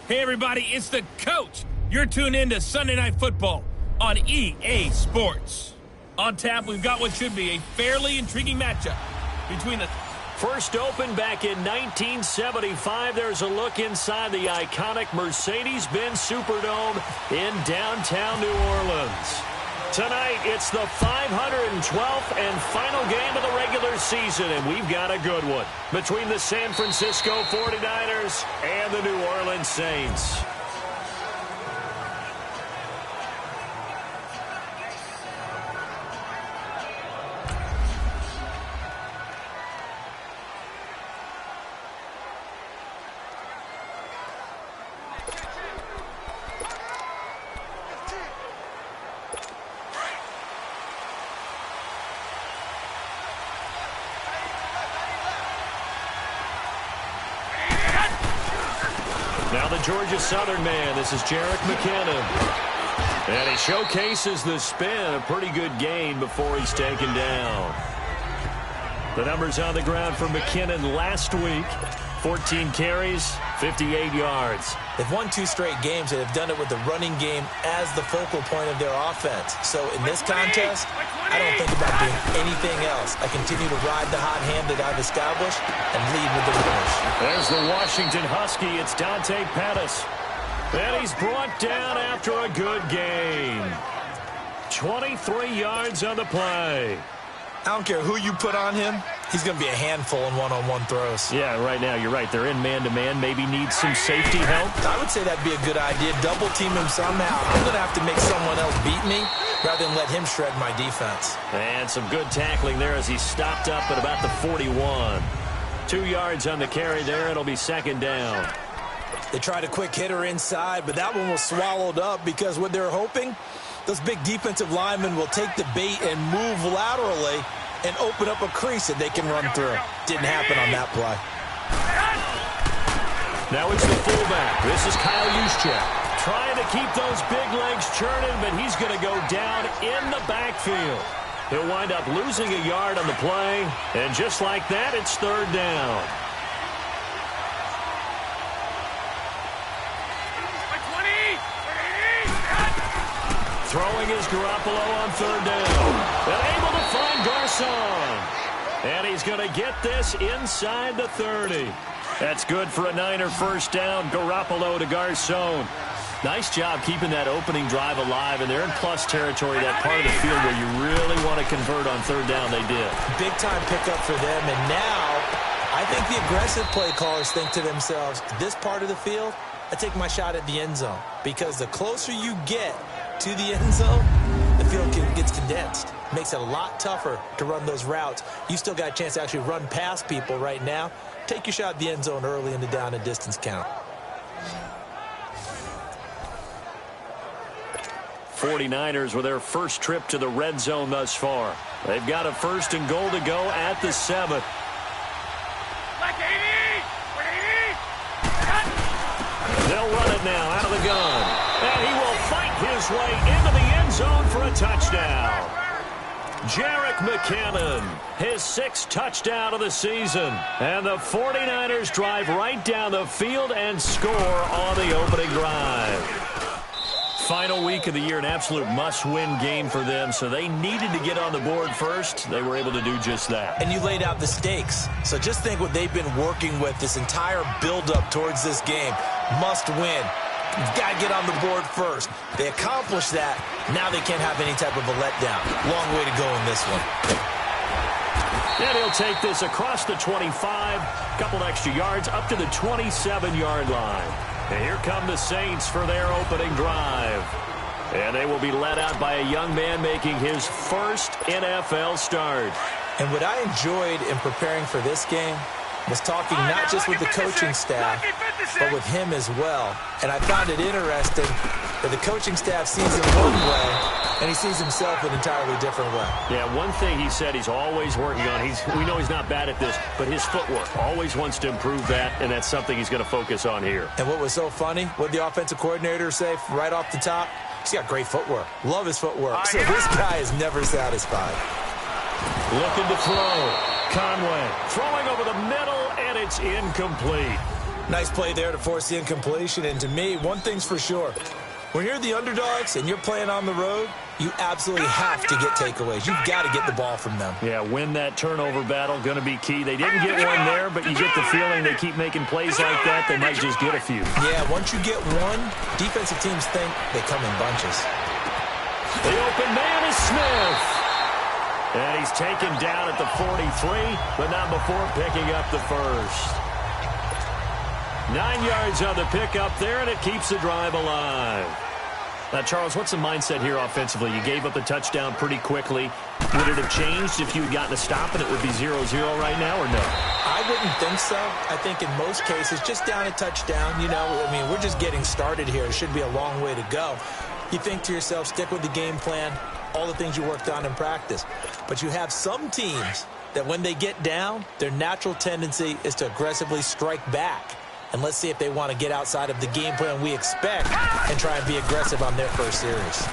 Hey, everybody, it's the coach. You're tuned in to Sunday Night Football on EA Sports. On tap, we've got what should be a fairly intriguing matchup between the... First opened back in 1975, there's a look inside the iconic Mercedes-Benz Superdome in downtown New Orleans. Tonight, it's the 512th and final game of the regular season, and we've got a good one between the San Francisco 49ers and the New Orleans Saints. Now the Georgia Southern man, this is Jerick McKinnon. And he showcases the spin, a pretty good gain before he's taken down. The numbers on the ground for McKinnon last week, 14 carries, 58 yards. They've won 2 straight games, and they've done it with the running game as the focal point of their offense. So in this contest, I don't think about doing anything else. I continue to ride the hot hand that I've established and lead with the winners. There's the Washington Husky. It's Dante Pettis. And he's brought down after a good game. 23 yards on the play. I don't care who you put on him. He's going to be a handful in one-on-one throws. Yeah, right now, you're right. They're in man-to-man. Maybe need some safety help. I would say that'd be a good idea. Double team him somehow. I'm going to have to make someone else beat me rather than let him shred my defense. And some good tackling there as he stopped up at about the 41. 2 yards on the carry there. It'll be second down. They tried a quick hitter inside, but that one was swallowed up because what they're hoping, those big defensive linemen will take the bait and move laterally and open up a crease that they can run through. Didn't happen on that play. Now it's the fullback. This is Kyle Juszczyk. Trying to keep those big legs churning, but he's going to go down in the backfield. He'll wind up losing a yard on the play, and just like that, it's third down. Throwing is Garoppolo on third down. And able to find Garcon. And he's going to get this inside the 30. That's good for a Niner first down. Garoppolo to Garcon. Nice job keeping that opening drive alive. And they're in plus territory, that part of the field where you really want to convert on third down. They did. Big time pickup for them. And now I think the aggressive play callers think to themselves, this part of the field, I take my shot at the end zone. Because the closer you get to the end zone, the field gets condensed. Makes it a lot tougher to run those routes. You still got a chance to actually run past people right now. Take your shot at the end zone early in the down and distance count. 49ers with their first trip to the red zone thus far. They've got a first and goal to go at the 7. They'll run it now out of the gun. And he will fight his way into the end zone for a touchdown. Jerick McKinnon, his 6th touchdown of the season. And the 49ers drive right down the field and score on the opening drive. Final week of the year, an absolute must-win game for them, so they needed to get on the board first. They were able to do just that. And you laid out the stakes. So just think what they've been working with this entire build-up towards this game. Must win. You've got to get on the board first. They accomplished that. Now they can't have any type of a letdown. Long way to go in this one. And he'll take this across the 25, couple extra yards, up to the 27-yard line. And here come the Saints for their opening drive. And they will be led out by a young man making his first NFL start. And what I enjoyed in preparing for this game was talking not just with the coaching staff, but with him as well. And I found it interesting that the coaching staff sees him one way, and he sees himself an entirely different way. Yeah, one thing he said he's always working on, we know he's not bad at this, but his footwork, always wants to improve that, and that's something he's going to focus on here. And what was so funny, what did the offensive coordinator say right off the top? He's got great footwork. Love his footwork. So this guy is never satisfied. Looking to throw. Conway throwing over the middle, and it's incomplete. Nice play there to force the incompletion. And to me, one thing's for sure. When you're the underdogs and you're playing on the road, you absolutely have to get takeaways. You've got to get the ball from them. Yeah, win that turnover battle, going to be key. They didn't get one there, but you get the feeling they keep making plays like that, they might just get a few. Yeah, once you get one, defensive teams think they come in bunches. The open man is Smith. And he's taken down at the 43, but not before picking up the first. 9 yards on the pickup there, and it keeps the drive alive. Now, Charles, what's the mindset here offensively? You gave up the touchdown pretty quickly. Would it have changed if you had gotten a stop and it would be 0-0 right now, or no? I wouldn't think so. I think in most cases, just down a touchdown, you know, I mean, we're just getting started here. It should be a long way to go. You think to yourself, stick with the game plan, all the things you worked on in practice. But you have some teams that when they get down, their natural tendency is to aggressively strike back. And let's see if they want to get outside of the game plan we expect and try and be aggressive on their first series.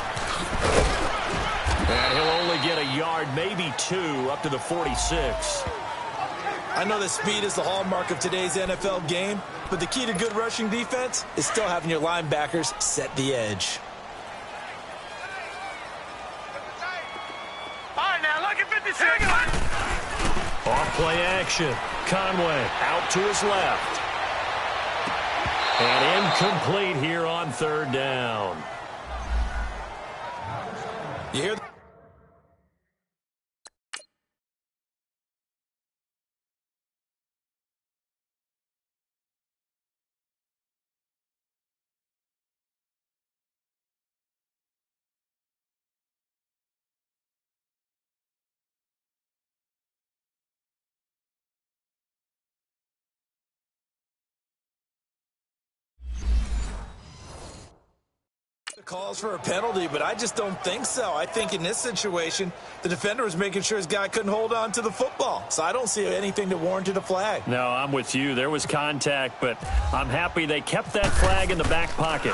And he'll only get a yard, maybe 2, up to the 46. I know that speed is the hallmark of today's NFL game, but the key to good rushing defense is still having your linebackers set the edge. All right, now look at 56. Off play action. Conway out to his left. And incomplete here on third down. You hear calls for a penalty, but I just don't think so. I think in this situation, the defender was making sure his guy couldn't hold on to the football. So I don't see anything that warranted a flag. No, I'm with you. There was contact, but I'm happy they kept that flag in the back pocket.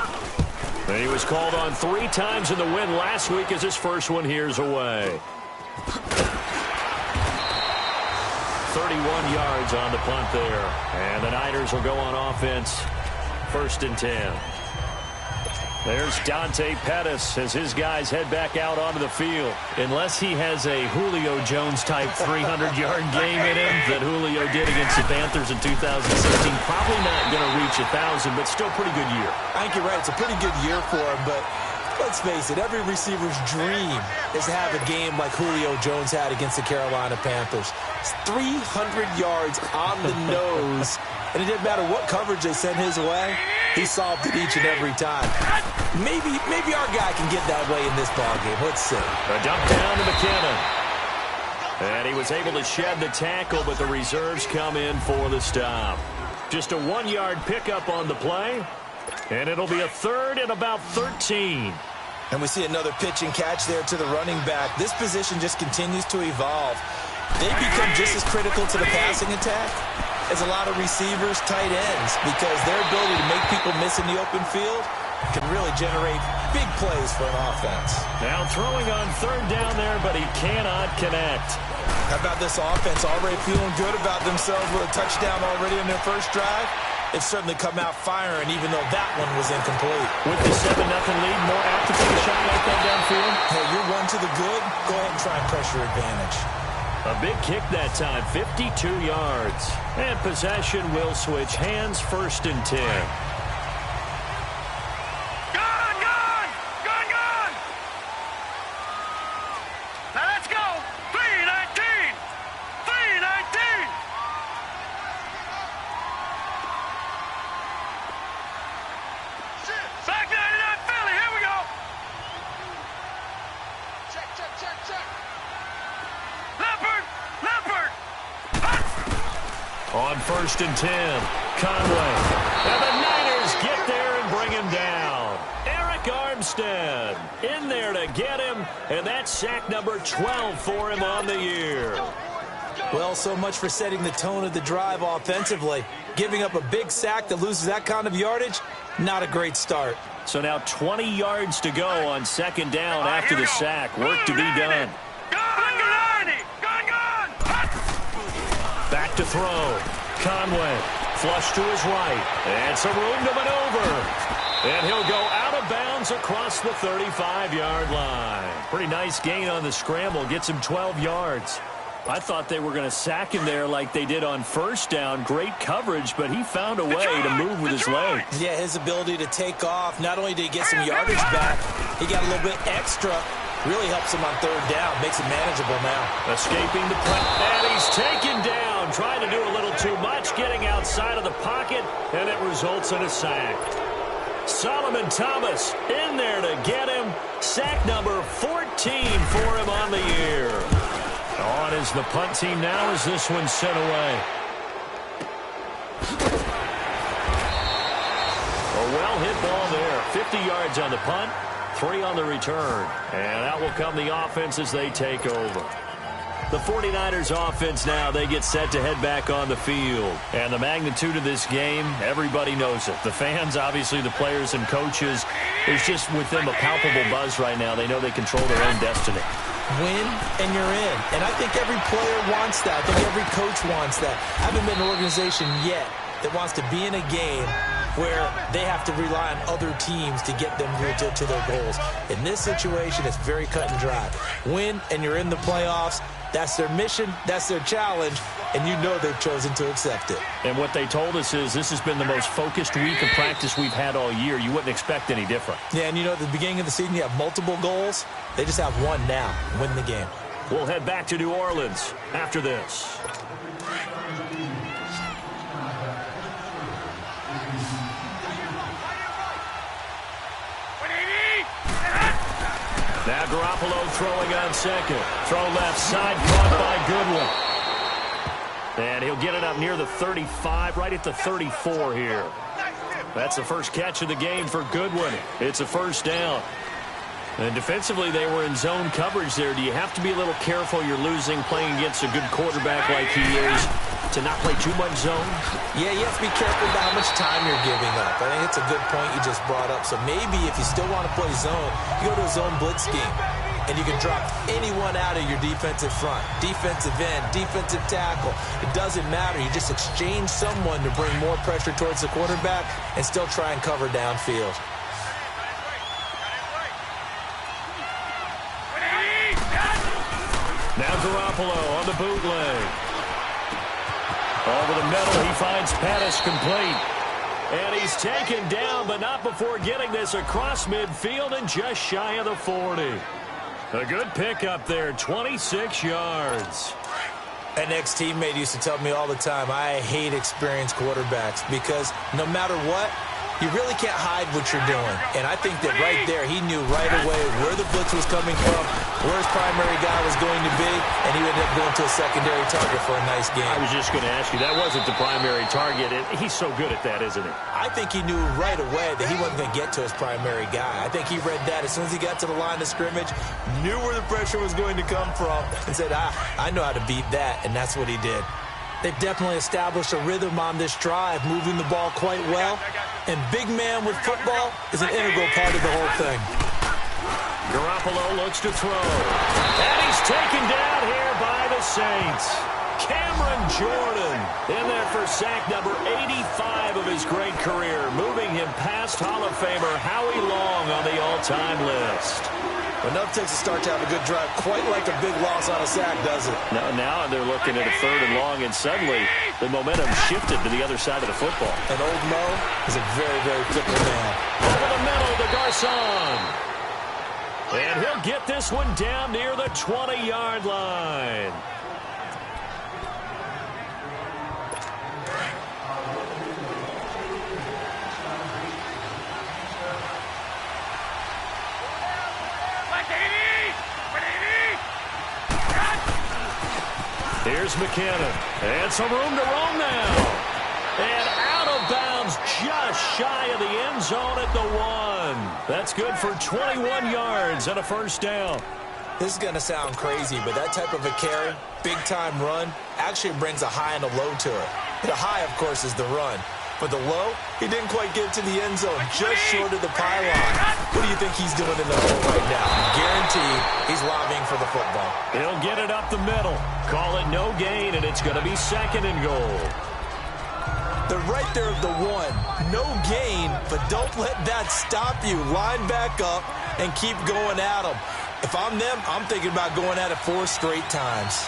And he was called on 3 times in the win last week as his first one here's away. 31 yards on the punt there. And the Niners will go on offense. 1st and 10. There's Dante Pettis as his guys head back out onto the field. Unless he has a Julio Jones-type 300-yard game in him that Julio did against the Panthers in 2016, probably not going to reach 1,000, but still pretty good year. I think you're right. It's a pretty good year for him, but let's face it, every receiver's dream is to have a game like Julio Jones had against the Carolina Panthers. It's 300 yards on the nose, and it didn't matter what coverage they sent his way. He solved it each and every time. Maybe our guy can get that way in this ballgame. Let's see. A dump down to McKinnon. And he was able to shed the tackle, but the reserves come in for the stop. Just a 1-yard pickup on the play. And it'll be a 3rd and about 13. And we see another pitch and catch there to the running back. This position just continues to evolve. They become just as critical to the passing attack as a lot of receivers, tight ends, because their ability to make people miss in the open field can really generate big plays for an offense. Now throwing on 3rd down there, but he cannot connect. How about this offense already feeling good about themselves with a touchdown already in their first drive? They've certainly come out firing, even though that one was incomplete. With the 7-0 lead, more apt to take a shot like that downfield? Hey, you're one to the good. Go ahead and try and press your advantage. A big kick that time, 52 yards. And possession will switch hands, 1st and 10. Now let's go. 3-19. 3-19. Back 99 Philly. Here we go. Check. Leopard. On 1st and 10, Conway. And the Niners get there and bring him down. Eric Armstead in there to get him, and that's sack number 12 for him on the year. Well, so much for setting the tone of the drive offensively. Giving up a big sack that loses that kind of yardage, not a great start. So now 20 yards to go on 2nd down after the sack. Work to be done. Back to throw. Conway Flush to his right. And some room to maneuver. And he'll go out of bounds across the 35-yard line. Pretty nice gain on the scramble. Gets him 12 yards. I thought they were going to sack him there like they did on first down. Great coverage, but he found a way to move with his legs. Yeah, his ability to take off. Not only did he get some yardage back, he got a little bit extra. Really helps him on third down. Makes it manageable now. Escaping the press. And he's taken down. Trying to do a little too much. Getting outside of the pocket. And it results in a sack. Solomon Thomas in there to get him. Sack number 14 for him on the year. On is the punt team now as this one's sent away. A well-hit ball there. 50 yards on the punt. 3 on the return. And out will come the offense as they take over. The 49ers offense now, they get set to head back on the field. And the magnitude of this game, everybody knows it. The fans, obviously the players and coaches, there's just with them a palpable buzz right now. They know they control their own destiny. Win and you're in. And I think every player wants that. I think every coach wants that. I haven't been an organization yet that wants to be in a game where they have to rely on other teams to get them to their goals. In this situation, it's very cut and dry. Win, and you're in the playoffs. That's their mission. That's their challenge. And you know they've chosen to accept it. And what they told us is this has been the most focused week of practice we've had all year. You wouldn't expect any different. Yeah, and you know at the beginning of the season you have multiple goals. They just have one now. Win the game. We'll head back to New Orleans after this. Now Garoppolo throwing on second. Throw left side, caught by Goodwin. And he'll get it up near the 35, right at the 34 here. That's the first catch of the game for Goodwin. It's a first down. And defensively, they were in zone coverage there. Do you have to be a little careful? You're losing, playing against a good quarterback like he is, to not play too much zone? Yeah, you have to be careful about how much time you're giving up. I think it's a good point you just brought up. So maybe if you still want to play zone, you go to a zone blitz scheme. And you can drop anyone out of your defensive front. Defensive end, defensive tackle. It doesn't matter. You just exchange someone to bring more pressure towards the quarterback and still try and cover downfield. Now Garoppolo on the bootleg. Over the middle, he finds Pettis complete. And he's taken down, but not before getting this across midfield and just shy of the 40. A good pickup there, 26 yards. An ex-teammate used to tell me all the time, I hate experienced quarterbacks because no matter what, you really can't hide what you're doing. And I think that right there, he knew right away where the blitz was coming from, where his primary guy was going to be, and he ended up going to a secondary target for a nice game. I was just going to ask you, that wasn't the primary target. He's so good at that, isn't he? I think he knew right away that he wasn't going to get to his primary guy. I think he read that as soon as he got to the line of scrimmage, knew where the pressure was going to come from, and said, I know how to beat that, and that's what he did. They've definitely established a rhythm on this drive, moving the ball quite well. And big man with football is an integral part of the whole thing. Garoppolo looks to throw. And he's taken down here by the Saints. Cameron Jordan in there for sack number 85 of his great career, moving him past Hall of Famer Howie Long on the all-time list. Enough takes a start to have a good drive, quite like a big loss on a sack, does it? Now they're looking at a third and long, and suddenly the momentum shifted to the other side of the football. And old Mo is a very, very fickle man. Over the middle to Garcon. And he'll get this one down near the 20-yard line. Here's McKinnon. And some room to roam now. And out of bounds just shy of the end zone at the 1. That's good for 21 yards and a first down. This is going to sound crazy, but that type of a carry, big-time run, actually brings a high and a low to it. The high, of course, is the run. But the low, he didn't quite get to the end zone, just short of the pylon. What do you think he's doing in the hole right now? Guaranteed he's lobbying for the football. He'll get it up the middle. Call it no gain, and it's going to be second and goal. They're right there at the one. No gain, but don't let that stop you. Line back up and keep going at them. If I'm them, I'm thinking about going at it 4 straight times.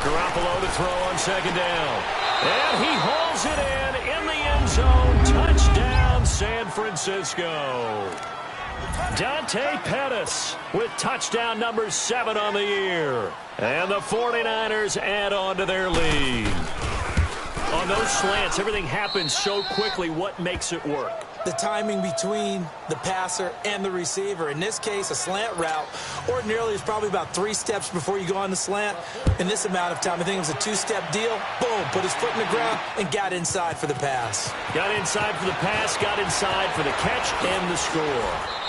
Garoppolo to throw on second down. And he hauls it in the end zone. Touchdown, San Francisco. Dante Pettis with touchdown number 7 on the year. And the 49ers add on to their lead. On those slants, everything happens so quickly. What makes it work? The timing between the passer and the receiver. In this case, a slant route ordinarily is probably about 3 steps before you go on the slant. In this amount of time, I think it was a 2-step deal. Boom, put his foot in the ground and got inside for the pass. Got inside for the pass, got inside for the catch and the score.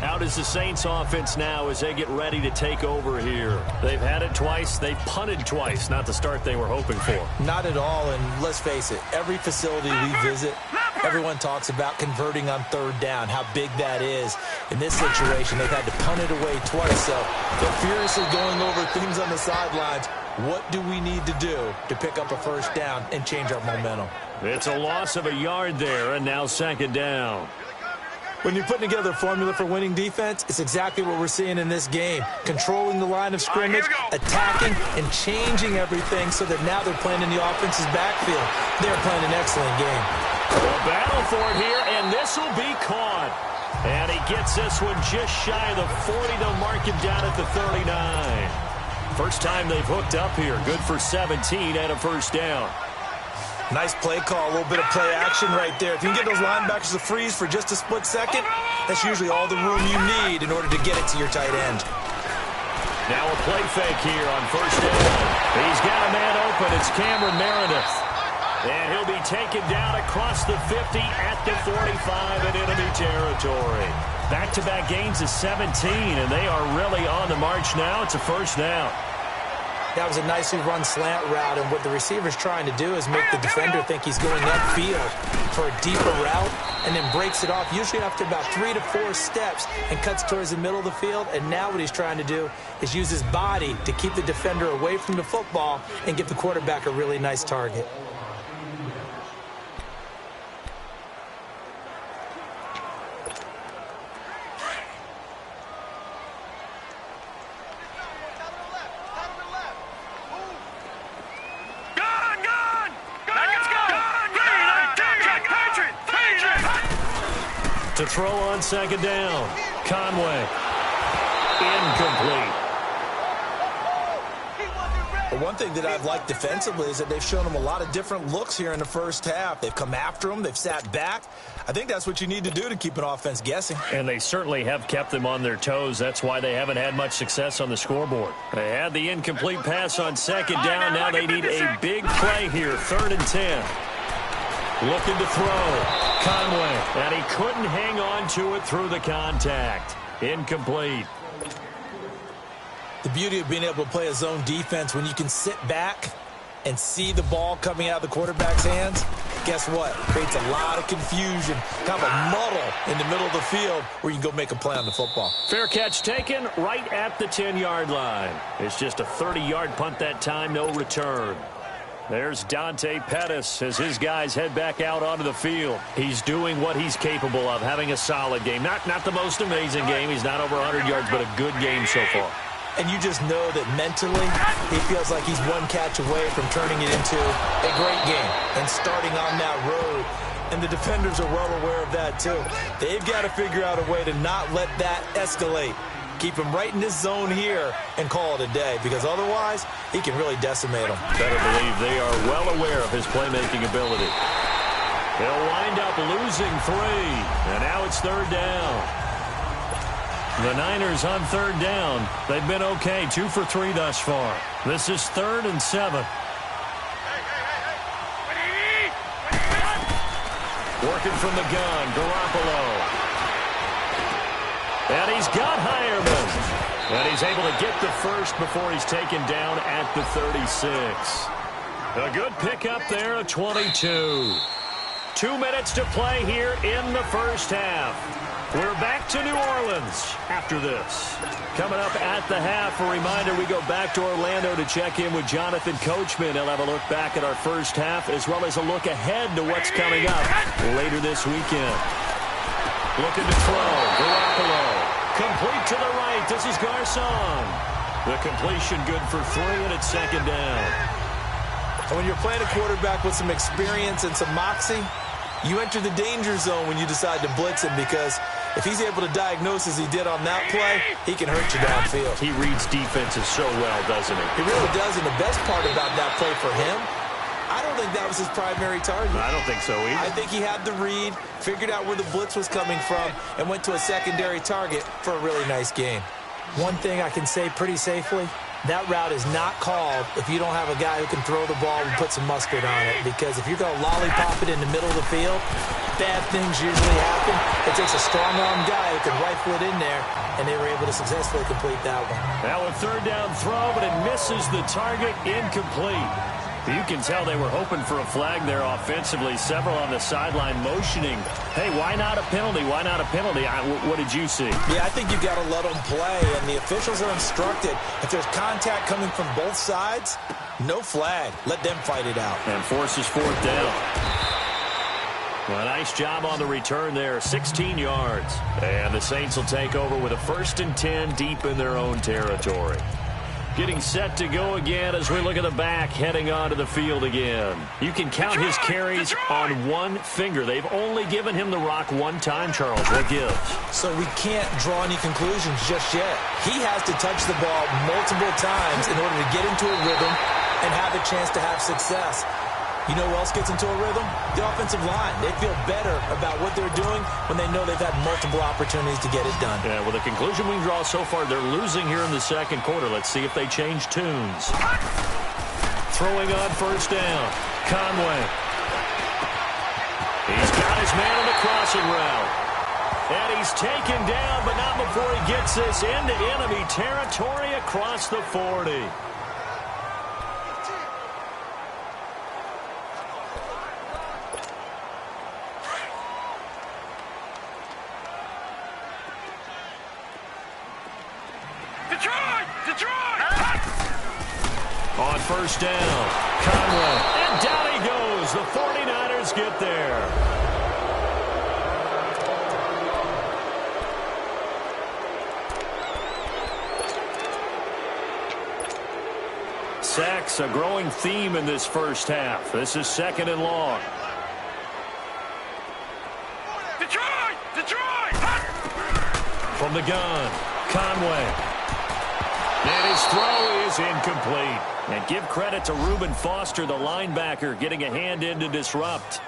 Out is the Saints offense now as they get ready to take over here. They've had it twice. They've punted twice. Not the start they were hoping for. Not at all, and let's face it, every facility we visit, everyone talks about converting on 3rd down, how big that is. In this situation, they've had to punt it away twice, so they're furiously going over things on the sidelines. What do we need to do to pick up a 1st down and change our momentum? It's a loss of a yard there, and now 2nd down. When you're putting together a formula for winning defense, it's exactly what we're seeing in this game. Controlling the line of scrimmage, attacking, and changing everything so that now they're playing in the offense's backfield. They're playing an excellent game. A battle for it here, and this will be caught. And he gets this one just shy of the 40. They'll mark him down at the 39. First time they've hooked up here. Good for 17 and a 1st down. Nice play call, a little bit of play action right there. If you can get those linebackers to freeze for just a split second, that's usually all the room you need in order to get it to your tight end. Now a play fake here on 1st down. He's got a man open. It's Cameron Meredith. And he'll be taken down across the 50 at the 45 in enemy territory. Back-to-back gains of 17, and they are really on the march now. It's a 1st down. That was a nicely run slant route, and what the receiver's trying to do is make the defender think he's going upfield for a deeper route and then breaks it off, usually after about 3 to 4 steps, and cuts towards the middle of the field. And now what he's trying to do is use his body to keep the defender away from the football and give the quarterback a really nice target. To throw on 2nd down. Conway. Incomplete. Well, one thing that I've liked defensively is that they've shown them a lot of different looks here in the 1st half. They've come after them. They've sat back. I think that's what you need to do to keep an offense guessing. And they certainly have kept them on their toes. That's why they haven't had much success on the scoreboard. They had the incomplete pass on 2nd down. Now they need a big play here. 3rd and 10. Looking to throw. Conway. And he couldn't hang on to it through the contact. Incomplete. The beauty of being able to play a zone defense when you can sit back and see the ball coming out of the quarterback's hands, guess what? Creates a lot of confusion, kind of a muddle in the middle of the field where you can go make a play on the football. Fair catch taken right at the 10-yard line. It's just a 30-yard punt that time, no return. There's Dante Pettis as his guys head back out onto the field. He's doing what he's capable of, having a solid game. Not the most amazing game. He's not over 100 yards, but a good game so far. And you just know that mentally he feels like he's one catch away from turning it into a great game and starting on that road. And the defenders are well aware of that too. They've got to figure out a way to not let that escalate. Keep him right in this zone here and call it a day, because otherwise he can really decimate them. Better believe they are well aware of his playmaking ability. They'll wind up losing 3, and now it's 3rd down. The Niners on 3rd down. They've been okay, 2 for 3 thus far. This is 3rd and 7. Working from the gun, Garoppolo. And he's got Hireman. And he's able to get the first before he's taken down at the 36. A good pickup there, a 22. 2 minutes to play here in the 1st half. We're back to New Orleans after this. Coming up at the half, a reminder, we go back to Orlando to check in with Jonathan Coachman. He'll have a look back at our first half as well as a look ahead to what's coming up later this weekend. Looking to throw. Garoppolo. Complete to the right. This is Garcon. The completion good for 3, and it's second down. And when you're playing a quarterback with some experience and some moxie, you enter the danger zone when you decide to blitz him, because if he's able to diagnose as he did on that play, he can hurt you downfield. He reads defenses so well, doesn't he? He really does, and the best part about that play for him, I don't think that was his primary target. I don't think so either. I think he had the read, figured out where the blitz was coming from, and went to a secondary target for a really nice gain. One thing I can say pretty safely, that route is not called if you don't have a guy who can throw the ball and put some mustard on it. Because if you're going to lollipop it in the middle of the field, bad things usually happen. It takes a strong-arm guy who can rifle it in there, and they were able to successfully complete that one. Now a third down throw, but it misses the target, incomplete. You can tell they were hoping for a flag there offensively. Several on the sideline motioning. Hey, why not a penalty? Why not a penalty? What did you see? Yeah, I think you've got to let them play, and the officials are instructed. If there's contact coming from both sides, no flag. Let them fight it out. And forces fourth down. Well, nice job on the return there, 16 yards. And the Saints will take over with a 1st and 10 deep in their own territory. Getting set to go again as we look at the back, heading onto the field again. You can count his carries on one finger. They've only given him the rock one time, Charles. What gives? So we can't draw any conclusions just yet. He has to touch the ball multiple times in order to get into a rhythm and have a chance to have success. You know who else gets into a rhythm? The offensive line. They feel better about what they're doing when they know they've had multiple opportunities to get it done. Yeah, well, the conclusion we can draw so far, they're losing here in the second quarter. Let's see if they change tunes. Throwing on first down. Conway. He's got his man on the crossing route. And he's taken down, but not before he gets this into enemy territory across the 40. On first down, Conway, and down he goes. The 49ers get there. Sacks, a growing theme in this first half. This is 2nd and long. Detroit! From the gun, Conway. And his throw is incomplete. And give credit to Reuben Foster, the linebacker, getting a hand in to disrupt.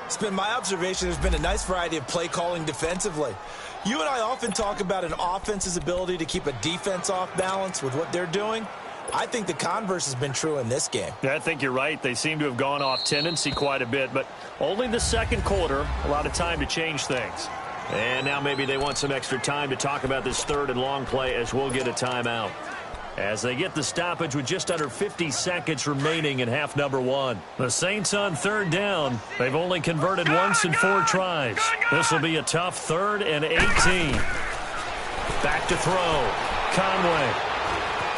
It's been my observation there's been a nice variety of play calling defensively. You and I often talk about an offense's ability to keep a defense off balance with what they're doing. I think the converse has been true in this game. Yeah, I think you're right. They seem to have gone off tendency quite a bit, but only the second quarter, a lot of time to change things. And now maybe they want some extra time to talk about this 3rd and long play as we'll get a timeout. As they get the stoppage with just under 50 seconds remaining in half number 1. The Saints on 3rd down. They've only converted once in 4 tries. This will be a tough 3rd and 18. Back to throw. Conway.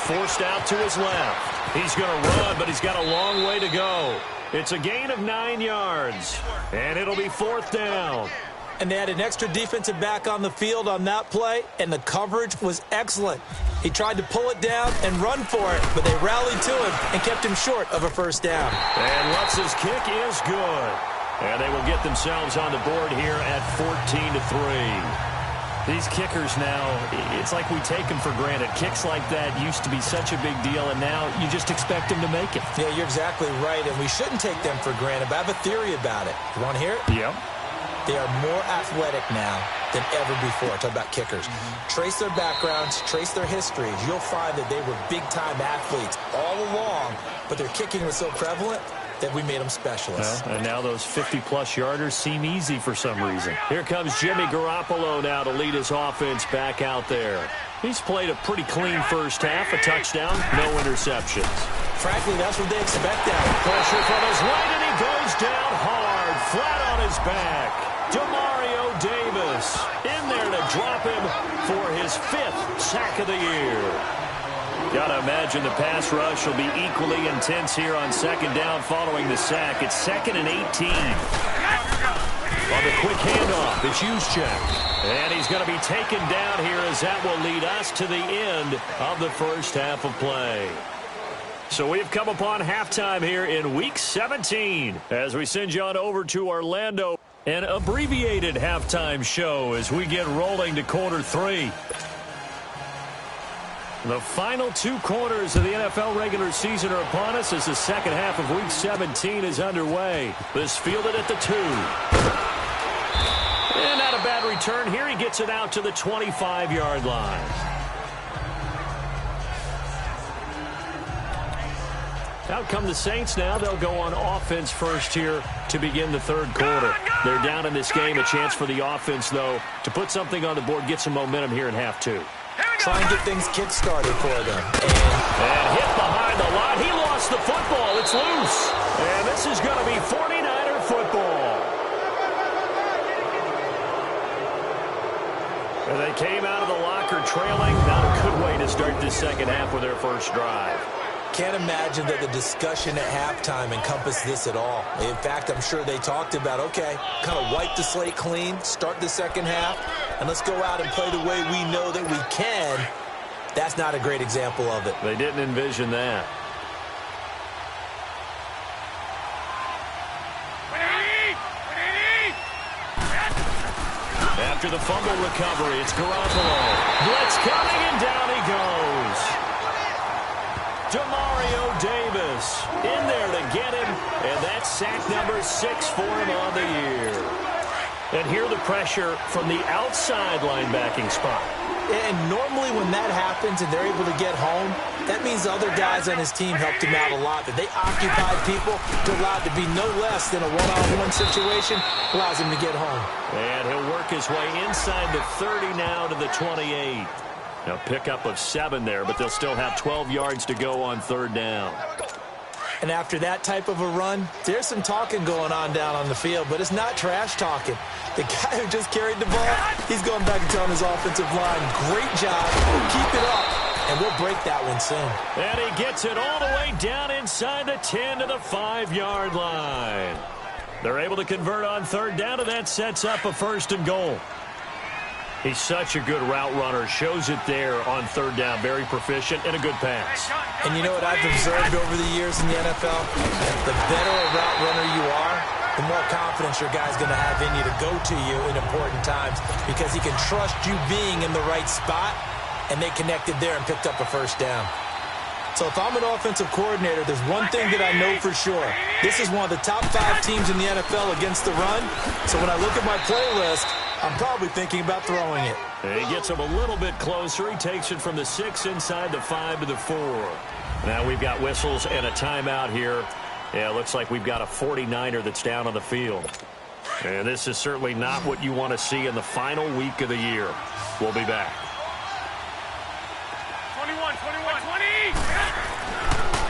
Forced out to his left. He's going to run, but he's got a long way to go. It's a gain of 9 yards. And it'll be 4th down. And they had an extra defensive back on the field on that play, and the coverage was excellent. He tried to pull it down and run for it, but they rallied to him and kept him short of a first down. And Lutz's kick is good. And they will get themselves on the board here at 14-3. These kickers now, it's like we take them for granted. Kicks like that used to be such a big deal, and now you just expect them to make it. Yeah, you're exactly right, and we shouldn't take them for granted, but I have a theory about it. You want to hear it? Yep. They are more athletic now than ever before. Talk about kickers. Trace their backgrounds, trace their histories. You'll find that they were big-time athletes all along, but their kicking was so prevalent that we made them specialists. Well, and now those 50-plus yarders seem easy for some reason. Here comes Jimmy Garoppolo now to lead his offense back out there. He's played a pretty clean first half, a touchdown, no interceptions. Frankly, that's what they expect out of him. Pressure from his right, and he goes down hard, flat on his back. Demario Davis in there to him for his 5th sack of the year. Got to imagine the pass rush will be equally intense here on second down following the sack. It's 2nd and 18. On the quick handoff, it's Juszczyk. And he's going to be taken down here as that will lead us to the end of the first half of play. So we've come upon halftime here in Week 17 as we send you on over to Orlando. An abbreviated halftime show as we get rolling to quarter 3. The final 2 quarters of the NFL regular season are upon us as the second half of Week 17 is underway. This fielded at the 2. And not a bad return here. He gets it out to the 25-yard line. Out come the Saints now. They'll go on offense first here to begin the third quarter. They're down in this game. A chance for the offense, though, to put something on the board, get some momentum here in half 2. Try and get things kick-started for them. And hit behind the line. He lost the football. It's loose. And this is going to be 49er football. And they came out of the locker trailing. Not a good way to start this second half with their first drive. Can't imagine that the discussion at halftime encompassed this at all. In fact, I'm sure they talked about, okay, kind of wipe the slate clean, start the second half, and let's go out and play the way we know that we can. That's not a great example of it. They didn't envision that. After the fumble recovery, it's Garoppolo. Blitz coming, and down he goes. Demario Davis in there to get him, and that's sack number 6 for him on the year. And here the pressure from the outside linebacking spot. And normally when that happens and they're able to get home, that means other guys on his team helped him out a lot. That they occupied people to allow it to be no less than a one-on-one situation, allows him to get home. And he'll work his way inside the 30 now to the 28. Now pickup of 7 there, but they'll still have 12 yards to go on third down. And after that type of a run, there's some talking going on down on the field, but it's not trash talking. The guy who just carried the ball, he's going back and telling his offensive line, great job, keep it up, and we'll break that one soon. And he gets it all the way down inside the 10 to the 5-yard line. They're able to convert on third down, and that sets up a 1st and goal. He's such a good route runner. Shows it there on third down. Very proficient and a good pass. And you know what I've observed over the years in the NFL? The better a route runner you are, the more confidence your guy's going to have in you to go to you in important times because he can trust you being in the right spot, and they connected there and picked up a 1st down. So if I'm an offensive coordinator, there's one thing that I know for sure. This is one of the top 5 teams in the NFL against the run. So when I look at my playlist, I'm probably thinking about throwing it. And he gets him a little bit closer. He takes it from the 6 inside the 5 to the 4. Now we've got whistles and a timeout here. Yeah, it looks like we've got a 49er that's down on the field. And this is certainly not what you want to see in the final week of the year. We'll be back. 21, 20.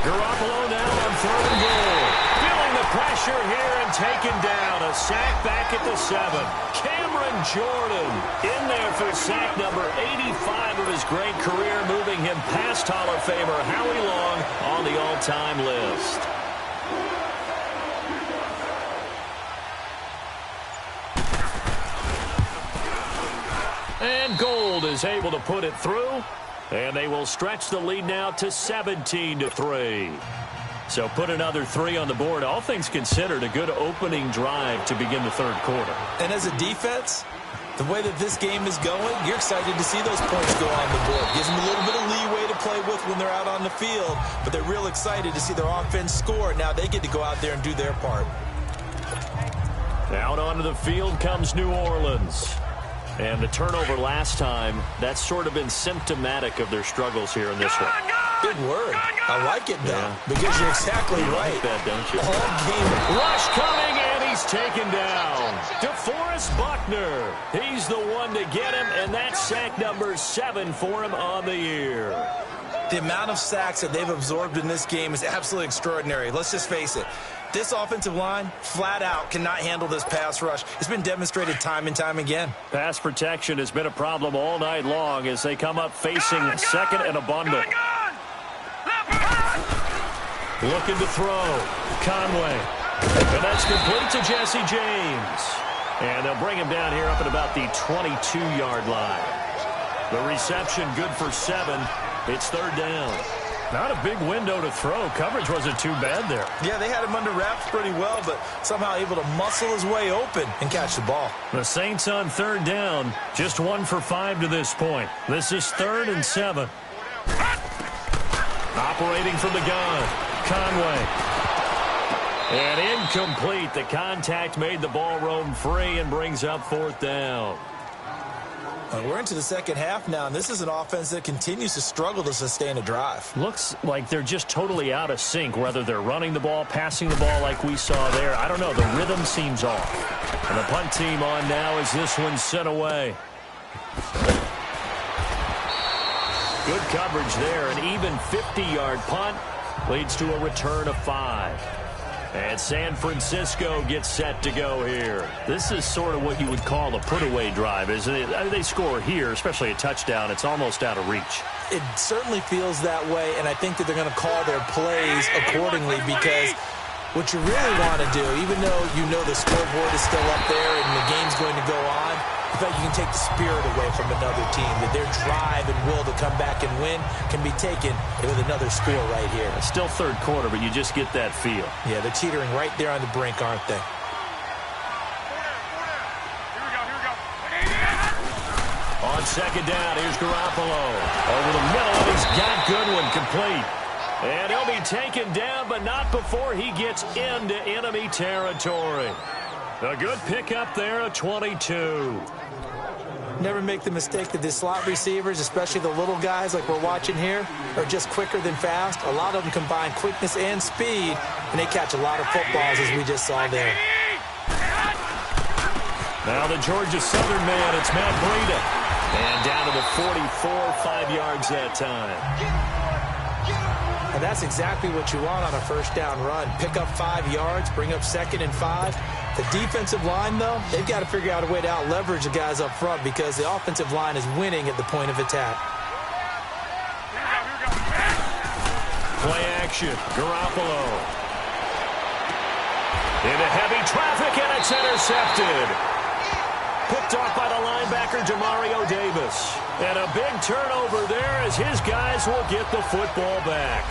Garoppolo now on 3rd and goal. Feeling the pressure here and taken down. A sack back at the 7. Cameron Jordan in there for sack number 85 of his great career, moving him past Hall of Famer Howie Long on the all-time list. And Gold is able to put it through. And they will stretch the lead now to 17-3. So put another 3 on the board. All things considered, a good opening drive to begin the third quarter. And as a defense, the way that this game is going, you're excited to see those points go on the board. Gives them a little bit of leeway to play with when they're out on the field, but they're real excited to see their offense score. Now they get to go out there and do their part. Out onto the field comes New Orleans. And the turnover last time, that's sort of been symptomatic of their struggles here in this one. Big word. I like it, though, because you're exactly right. You like that, don't you? All game. Rush coming, and he's taken down. DeForest Buckner. He's the one to get him, and that's sack number 7 for him on the year. The amount of sacks that they've absorbed in this game is absolutely extraordinary. Let's just face it. This offensive line, flat out, cannot handle this pass rush. It's been demonstrated time and time again. Pass protection has been a problem all night long as they come up facing second and a bundle. Looking to throw. Conway. And that's complete to Jesse James. And they'll bring him down here up at about the 22-yard line. The reception good for 7. It's third down. Not a big window to throw. Coverage wasn't too bad there. Yeah, they had him under wraps pretty well, but somehow able to muscle his way open and catch the ball. The Saints on third down. Just 1 for 5 to this point. This is 3rd and 7. Operating from the gun. Conway. And incomplete. The contact made the ball roam free and brings up 4th down. We're into the second half now, and this is an offense that continues to struggle to sustain a drive. Looks like they're just totally out of sync, whether they're running the ball, passing the ball like we saw there. I don't know. The rhythm seems off. And the punt team on now as this one's sent away. Good coverage there. An even 50-yard punt leads to a return of 5. And San Francisco gets set to go here. This is sort of what you would call a put-away drive, isn't it? I mean, they score here, especially a touchdown. It's almost out of reach. It certainly feels that way, and I think that they're going to call their plays accordingly because what you really want to do, even though you know the scoreboard is still up there and the game's going to go on, I feel like you can take the spirit away from another team, that their drive and will to come back and win can be taken with another score right here. It's still third quarter, but you just get that feel. Yeah, they're teetering right there on the brink, aren't they? On second down, here's Garoppolo. Over the middle, and he's got Goodwin complete. And he'll be taken down, but not before he gets into enemy territory. A good pickup there at 22. Never make the mistake that the slot receivers, especially the little guys like we're watching here, are just quicker than fast. A lot of them combine quickness and speed, and they catch a lot of footballs, as we just saw there. Now the Georgia Southern man, it's Matt Breida. And down to the 44, 5 yards that time. And that's exactly what you want on a first down run. Pick up 5 yards, bring up 2nd and 5. The defensive line, though, they've got to figure out a way to out-leverage the guys up front because the offensive line is winning at the point of attack. Play action. Garoppolo. Into heavy traffic, and it's intercepted. Picked off by the linebacker, Demario Davis. And a big turnover there as his guys will get the football back.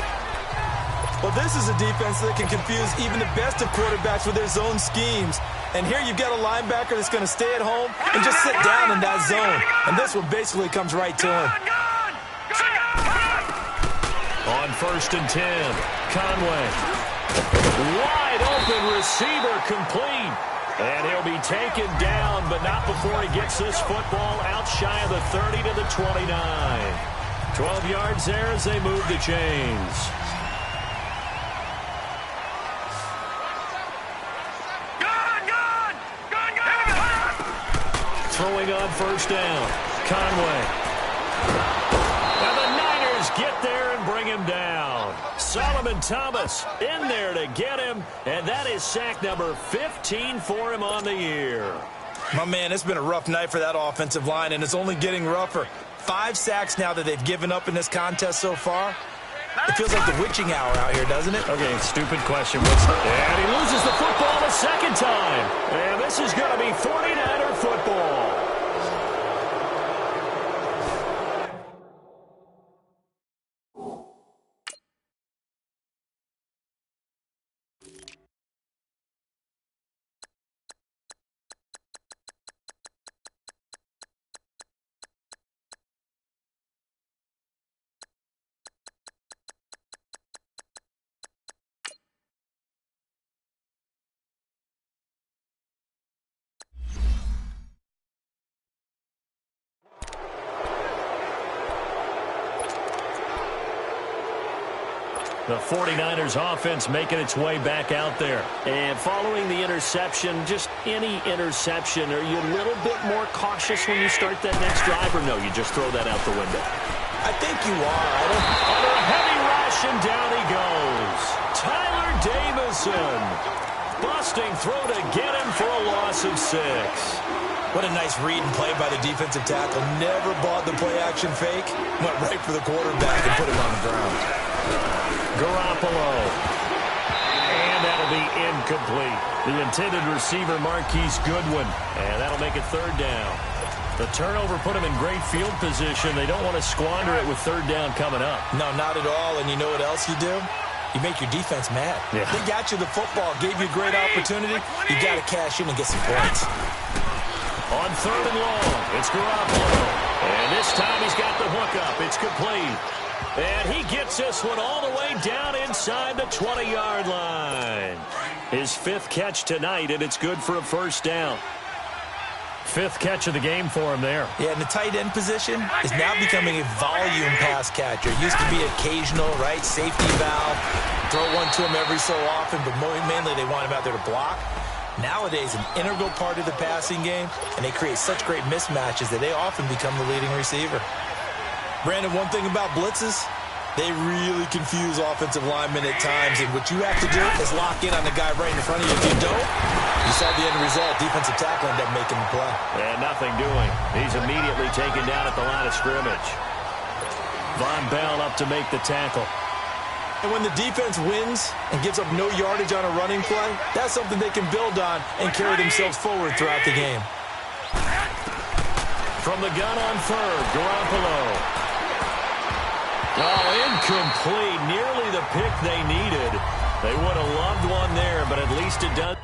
Well, this is a defense that can confuse even the best of quarterbacks with their zone schemes. And here you've got a linebacker that's going to stay at home and just sit down in that zone. And this one basically comes right to him. On 1st and 10, Conway. Wide open receiver complete. And he'll be taken down, but not before he gets this football out shy of the 30 to the 29. 12 yards there as they move the chains. Throwing on 1st down. Conway. And the Niners get there and bring him down. Solomon Thomas in there to get him, and that is sack number 15 for him on the year. My man, it's been a rough night for that offensive line, and it's only getting rougher. 5 sacks now that they've given up in this contest so far. It feels like the witching hour out here, doesn't it? Okay, stupid question. And he loses the football a second time. And this is going to be 49er football. The 49ers offense making its way back out there. And following the interception, just any interception, are you a little bit more cautious when you start that next drive, or no, you just throw that out the window? I think you are. Under a heavy rush, and down he goes. Tyler Davison. Busting through to get him for a loss of 6. What a nice read and play by the defensive tackle. Never bought the play-action fake. Went right for the quarterback and put him on the ground. Garoppolo. And that'll be incomplete. The intended receiver, Marquise Goodwin. And that'll make it 3rd down. The turnover put them in great field position. They don't want to squander it with 3rd down coming up. No, not at all. And you know what else you do? You make your defense mad. Yeah. They got you the football, gave you a great opportunity. You got to cash in and get some points. On 3rd and long, it's Garoppolo. And this time he's got the hook up. It's complete. And he gets this one all the way down inside the 20-yard line. His 5th catch tonight, and it's good for a 1st down. 5th catch of the game for him there. Yeah, and the tight end position is now becoming a volume pass catcher. It used to be occasional, right, safety valve, throw one to him every so often, but mainly they want him out there to block. Nowadays, an integral part of the passing game, and they create such great mismatches that they often become the leading receiver. Brandon, one thing about blitzes, they really confuse offensive linemen at times, and what you have to do is lock in on the guy right in front of you. If you don't, you saw the end result. Defensive tackle ended up making the play. And nothing doing. He's immediately taken down at the line of scrimmage. Von Bell up to make the tackle. And when the defense wins and gives up no yardage on a running play, that's something they can build on and carry themselves forward throughout the game. From the gun on 3rd, Garoppolo. Oh, incomplete. Nearly the pick they needed. They would have loved one there, but at least it does.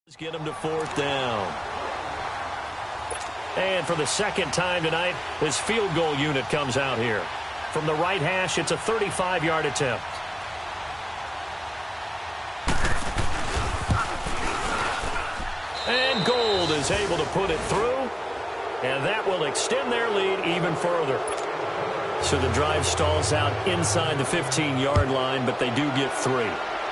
Let's get him to 4th down. And for the 2nd time tonight, his field goal unit comes out here. From the right hash, it's a 35-yard attempt. And Gold is able to put it through, and that will extend their lead even further. So the drive stalls out inside the 15-yard line, but they do get 3.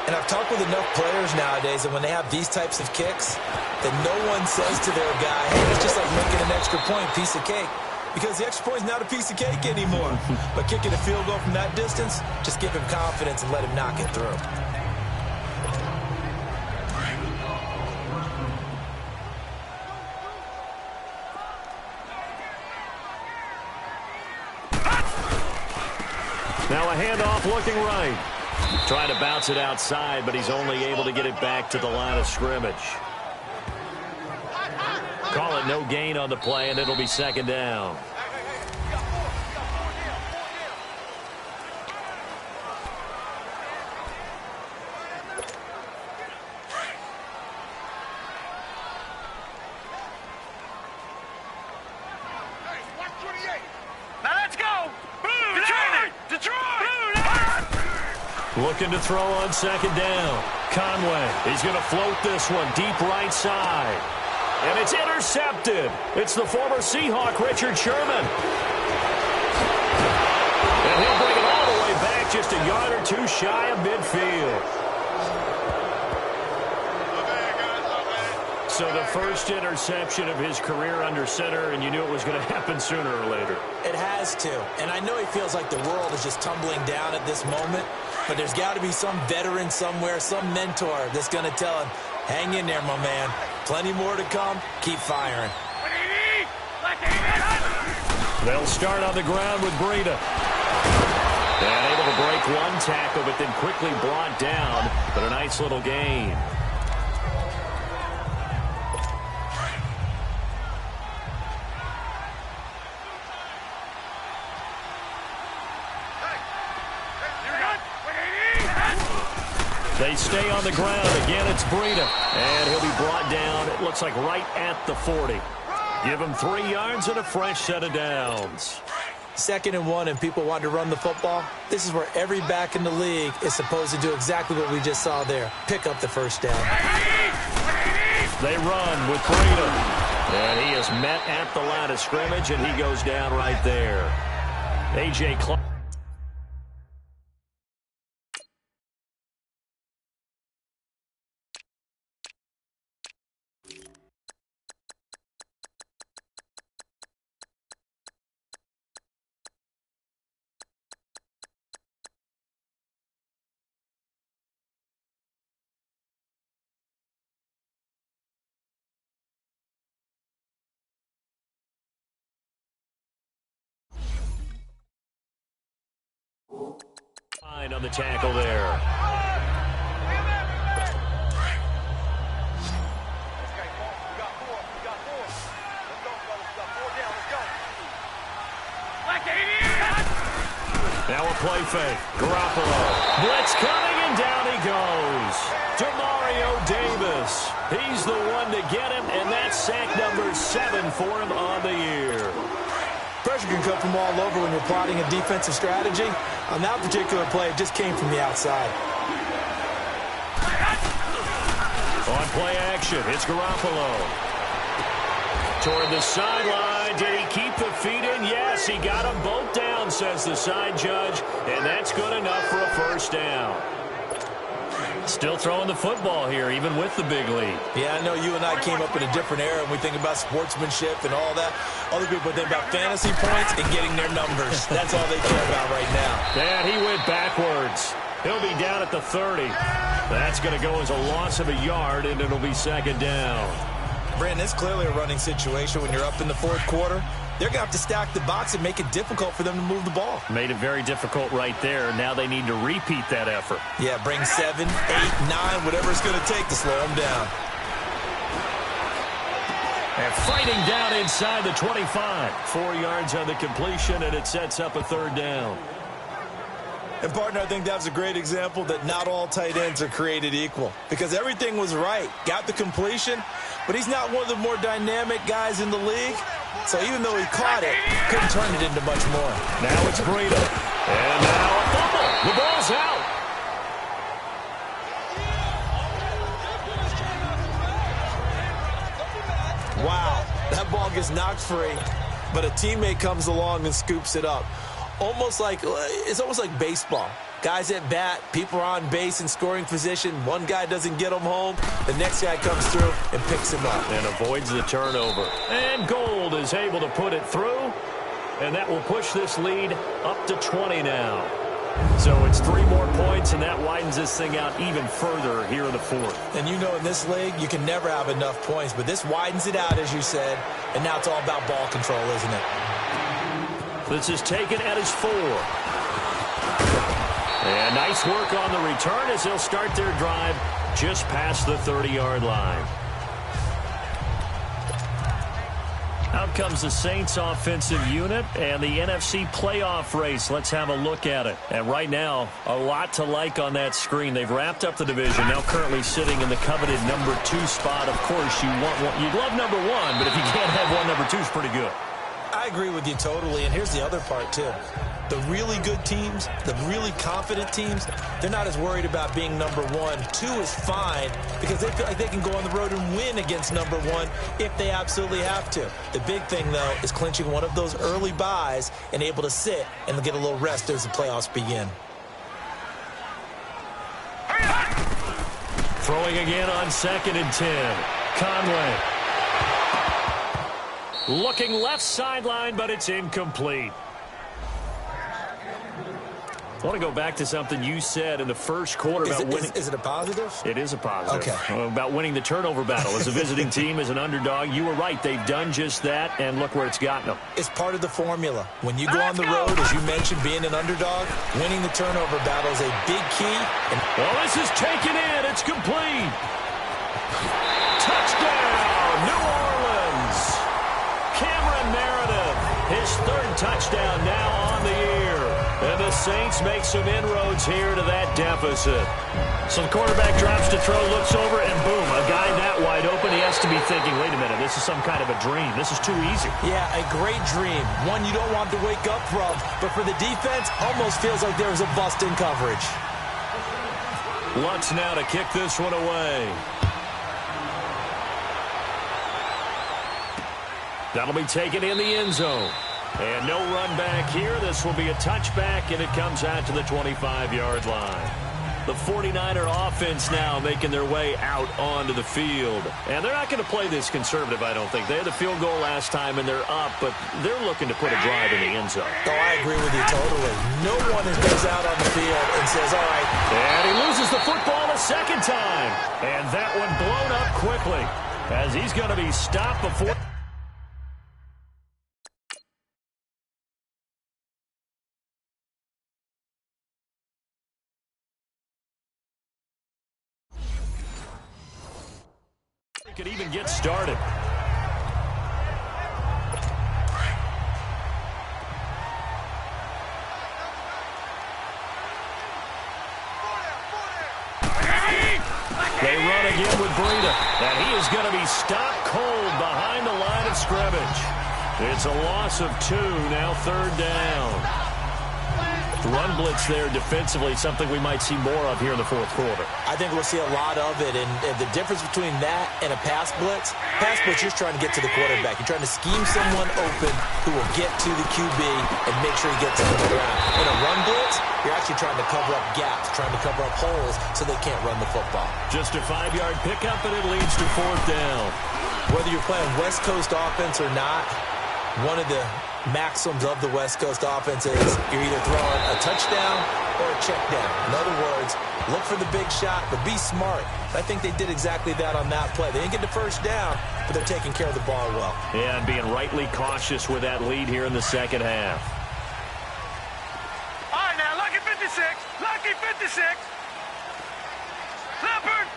And I've talked with enough players nowadays that when they have these types of kicks, that no one says to their guy, hey, it's just like making an extra point, piece of cake. Because the extra point is not a piece of cake anymore. But kicking a field goal from that distance, just give him confidence and let him knock it through. Now a handoff looking right. Trying to bounce it outside, but he's only able to get it back to the line of scrimmage. Call it no gain on the play, and it'll be 2nd down. Now let's go! Detroit! Detroit! Looking to throw on 2nd down. Conway, he's going to float this one deep right side. And it's intercepted. It's the former Seahawk, Richard Sherman. And he'll bring it all the way back just a yard or 2 shy of midfield. So the first interception of his career under center, and you knew it was going to happen sooner or later. It has to. And I know he feels like the world is just tumbling down at this moment, but there's got to be some veteran somewhere, some mentor that's going to tell him, hang in there, my man. Plenty more to come. Keep firing. They'll start on the ground with Breida. And able to break one tackle, but then quickly brought down. But a nice little gain. They stay on the ground. Again, it's Breida. And he'll be brought down, it looks like right at the 40. Give him 3 yards and a fresh set of downs. 2nd and 1, and people want to run the football. This is where every back in the league is supposed to do exactly what we just saw there. Pick up the first down. They run with Breida. And he is met at the line of scrimmage, and he goes down right there. A.J. Clark. On the tackle there. Now a play fake. Garoppolo. Blitz coming, and down he goes. Demario Davis. He's the one to get him, and that's sack number 7 for him on the year. Pressure can come from all over when you're plotting a defensive strategy. On that particular play, it just came from the outside. On play action, it's Garoppolo. Toward the sideline. Did he keep the feet in? Yes, he got them both down, says the side judge. And that's good enough for a first down. Still throwing the football here, even with the big lead. Yeah, I know you and I came up in a different era, and we think about sportsmanship and all that. Other people think about fantasy points and getting their numbers. That's all they care about right now. And he went backwards. He'll be down at the 30. That's going to go as a loss of a yard, and it'll be 2nd down. Brandon, it's clearly a running situation when you're up in the 4th quarter. They're going to have to stack the box and make it difficult for them to move the ball. Made it very difficult right there. Now they need to repeat that effort. Yeah, bring 7, 8, 9, whatever it's going to take to slow them down. And fighting down inside the 25. 4 yards on the completion, and it sets up a 3rd down. And, partner, I think that's a great example that not all tight ends are created equal. Because everything was right. Got the completion, but he's not one of the more dynamic guys in the league. So even though he caught it, couldn't turn it into much more. Now it's Breida. And now a fumble. The ball's out. Wow, that ball gets knocked free, but a teammate comes along and scoops it up. It's almost like baseball. Guys at bat, people are on base in scoring position. One guy doesn't get him home. The next guy comes through and picks him up. And avoids the turnover. And Gold is able to put it through. And that will push this lead up to 20 now. So it's 3 more points, and that widens this thing out even further here in the 4th. And you know in this league, you can never have enough points. But this widens it out, as you said. And now it's all about ball control, isn't it? This is taken at his 4. And nice work on the return as they'll start their drive just past the 30-yard line. Out comes the Saints offensive unit and the NFC playoff race. Let's have a look at it. And right now, a lot to like on that screen. They've wrapped up the division, now currently sitting in the coveted number 2 spot. Of course, you'd love number 1, but if you can't have one, number 2 is pretty good. I agree with you totally, and here's the other part, too. The really good teams, the really confident teams, they're not as worried about being number 1. 2 is fine because they feel like they can go on the road and win against number 1 if they absolutely have to. The big thing, though, is clinching one of those early buys and able to sit and get a little rest as the playoffs begin. Throwing again on 2nd and 10. Conway. Looking left sideline, but it's incomplete. I want to go back to something you said in the first quarter about winning. Is it a positive? It is a positive. Okay. About winning the turnover battle. As a visiting team, as an underdog, you were right. They've done just that, and look where it's gotten them. It's part of the formula. When you go on the road, as you mentioned, being an underdog, winning the turnover battle is a big key. Well, this is taken in. It's complete. Touchdown, New Orleans. Cameron Meredith, his 3rd touchdown now on the year. And the Saints make some inroads here to that deficit. So the quarterback drops to throw, looks over, and boom, a guy that wide open, he has to be thinking, wait a minute, this is some kind of a dream. This is too easy. Yeah, a great dream. One you don't want to wake up from. But for the defense, almost feels like there was a bust in coverage. Lutz now to kick this one away. That'll be taken in the end zone. And no run back here. This will be a touchback, and it comes out to the 25-yard line. The 49er offense now making their way out onto the field. And they're not going to play this conservative, I don't think. They had the field goal last time, and they're up, but they're looking to put a drive in the end zone. Oh, I agree with you totally. No one goes out on the field and says, all right. And he loses the football a second time. And that one blown up quickly as he's going to be stopped before. Could even get started. They run again with Breida, and he is going to be stopped cold behind the line of scrimmage. It's a loss of 2, now third down. Run blitz there defensively, something we might see more of here in the fourth quarter. I think we'll see a lot of it, and the difference between that and a pass blitz, you're just trying to get to the quarterback. You're trying to scheme someone open who will get to the QB and make sure he gets on the ground. In a run blitz, you're actually trying to cover up gaps, trying to cover up holes so they can't run the football. Just a 5-yard pickup, and it leads to fourth down. Whether you're playing West Coast offense or not, one of the maxims of the West Coast offense is you're either throwing a touchdown or a check down. In other words, look for the big shot, but be smart. I think they did exactly that on that play. They didn't get the first down, but they're taking care of the ball well. Yeah, and being rightly cautious with that lead here in the second half. All right, now, lucky 56. Lucky 56. Leopard.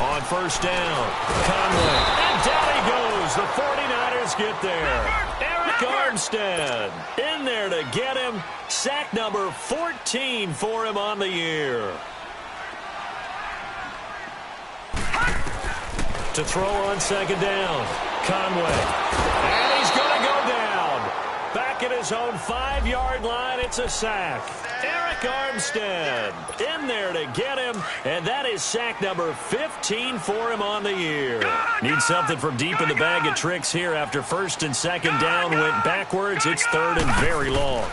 On first down, Conley. And down he goes. The 49ers get there. Eric Armstead in there to get him. Sack number 14 for him on the year. To throw on second down, Conway. And he's going to go down. Back at his own 5-yard line, it's a sack. Eric Armstead in there to get him, and that is sack number 15 for him on the year. Need something from deep in the bag of tricks here after first and second down went backwards. It's third and very long.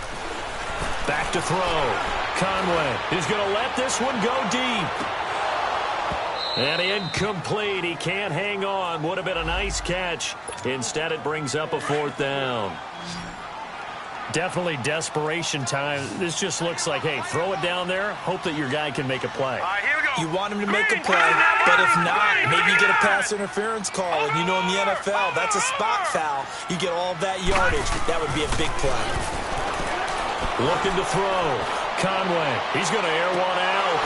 Back to throw. Conway is going to let this one go deep. And incomplete. He can't hang on. Would have been a nice catch. Instead, it brings up a fourth down. Definitely desperation time. This just looks like, hey, throw it down there, hope that your guy can make a play. All right, here we go. You want him to make a play, but if not, maybe you get a pass interference call. And you know in the NFL, that's a spot foul. You get all that yardage. That would be a big play. Looking to throw. Conway, he's going to air one out.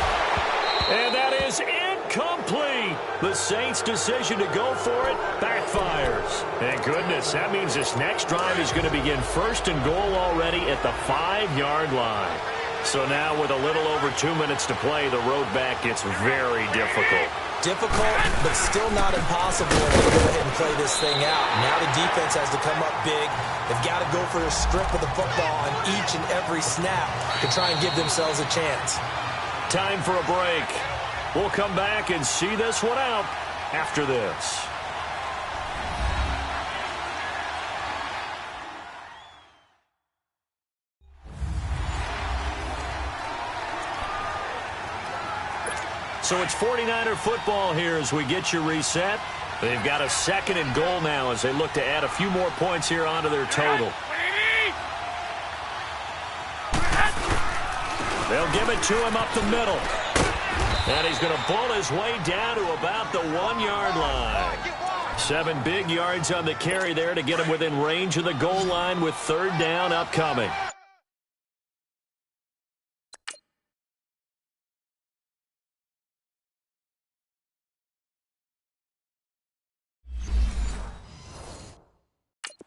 And that is incomplete. The Saints' decision to go for it backfires. Thank goodness. That means this next drive is going to begin first and goal already at the 5-yard line. So now with a little over 2 minutes to play, the road back gets very difficult. Difficult, but still not impossible if they go ahead and play this thing out. Now the defense has to come up big. They've got to go for a strip of the football on each and every snap to try and give themselves a chance. Time for a break. We'll come back and see this one out after this. So it's 49er football here as we get you reset. They've got a second and goal now as they look to add a few more points here onto their total. They'll give it to him up the middle. And he's going to bull his way down to about the 1-yard line. 7 big yards on the carry there to get him within range of the goal line with third down upcoming.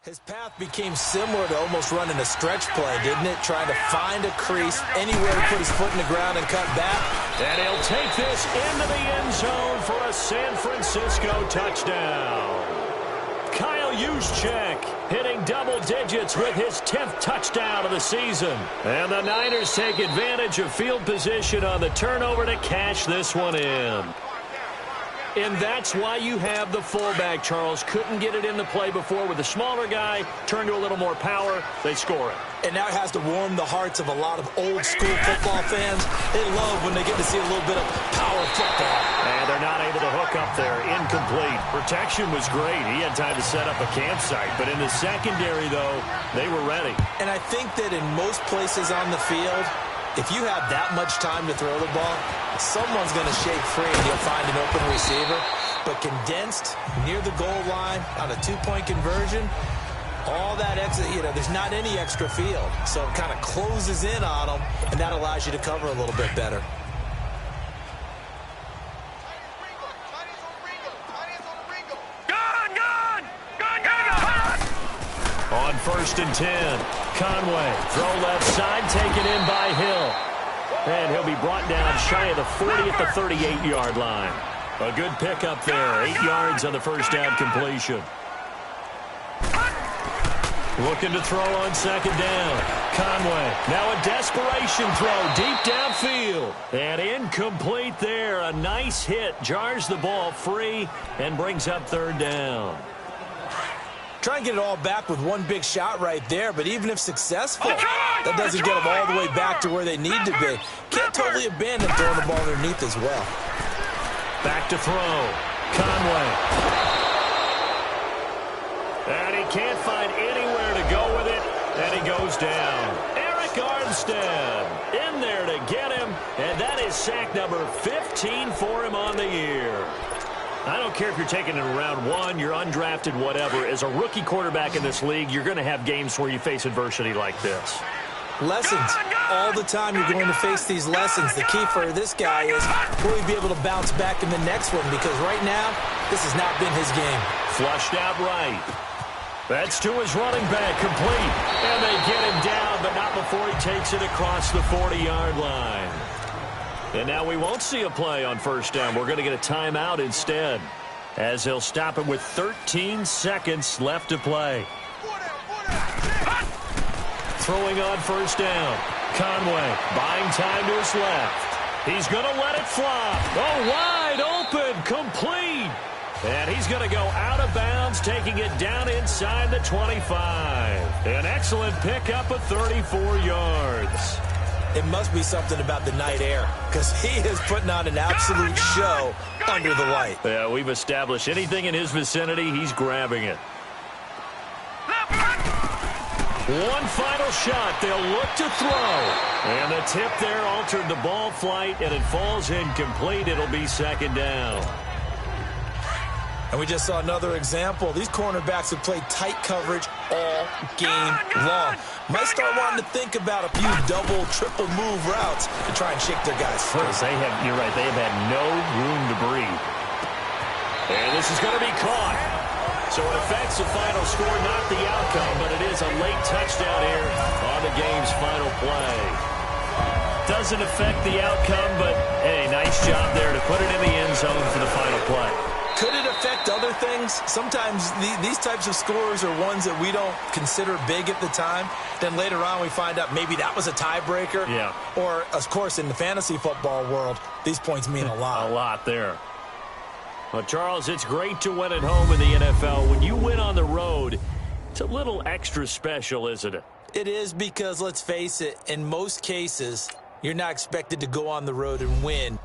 His path became similar to almost running a stretch play, didn't it? Trying to find a crease, anywhere to put his foot in the ground and cut back. And he'll take this into the end zone for a San Francisco touchdown. Kyle Juszczyk hitting double digits with his 10th touchdown of the season. And the Niners take advantage of field position on the turnover to cash this one in. And that's why you have the fullback, Charles. Couldn't get it in the play before with the smaller guy. Turn to a little more power. They score it. And now it has to warm the hearts of a lot of old-school football fans. They love when they get to see a little bit of power football. And they're not able to hook up there. Incomplete. Protection was great. He had time to set up a campsite. But in the secondary, though, they were ready. And I think that in most places on the field, if you have that much time to throw the ball, someone's going to shake free and you'll find an open receiver. But condensed, near the goal line, on a two-point conversion, all that extra, there's not any extra field. So it kind of closes in on them, and that allows you to cover a little bit better. On 1st and 10, Conway, throw left side, taken in by Hill. And he'll be brought down shy of the 40 at the 38-yard line. A good pickup there, 8 yards on the first down completion. Looking to throw on 2nd down. Conway, now a desperation throw deep downfield. And incomplete there. A nice hit, jars the ball free, and brings up 3rd down. Try and get it all back with one big shot right there, but even if successful, that doesn't get them all the way back to where they need to be. Can't totally abandon throwing the ball underneath as well. Back to throw. Conway. And he can't find anywhere to go with it, and he goes down. Eric Armstead in there to get him, and that is sack number 15 for him on the year. I don't care if you're taking it in round 1, you're undrafted, whatever. As a rookie quarterback in this league, you're going to have games where you face adversity like this. Lessons. All the time you're going to face these lessons. The key for this guy is will he be able to bounce back in the next one? Because right now, this has not been his game. Flushed out right. That's to his running back, complete. And they get him down, but not before he takes it across the 40-yard line. And now we won't see a play on 1st down. We're going to get a timeout instead, as they'll stop it with 13 seconds left to play. Throwing on 1st down. Conway buying time to his left. He's going to let it fly. Oh, wide open, complete. And he's going to go out of bounds, taking it down inside the 25. An excellent pickup of 34 yards. It must be something about the night air, because he is putting on an absolute show under the light. Yeah, we've established anything in his vicinity, he's grabbing it. One final shot. They'll look to throw. And the tip there altered the ball flight, and it falls incomplete. It'll be 2nd down. And we just saw another example. These cornerbacks have played tight coverage all game long. Might start wanting to think about a few double, triple move routes to try and shake their guys free. You're right, they have had no room to breathe. And this is going to be caught. So it affects the final score, not the outcome, but it is a late touchdown here on the game's final play. Doesn't affect the outcome, but, hey, nice job there to put it in the end zone for the final play. Could it affect other things? Sometimes these types of scores are ones that we don't consider big at the time. Then later on we find out maybe that was a tiebreaker. Yeah. Or, of course, in the fantasy football world, these points mean a lot. A lot there. Well, Charles, it's great to win at home in the NFL. When you win on the road, it's a little extra special, isn't it? It is, because, let's face it, in most cases, you're not expected to go on the road and win.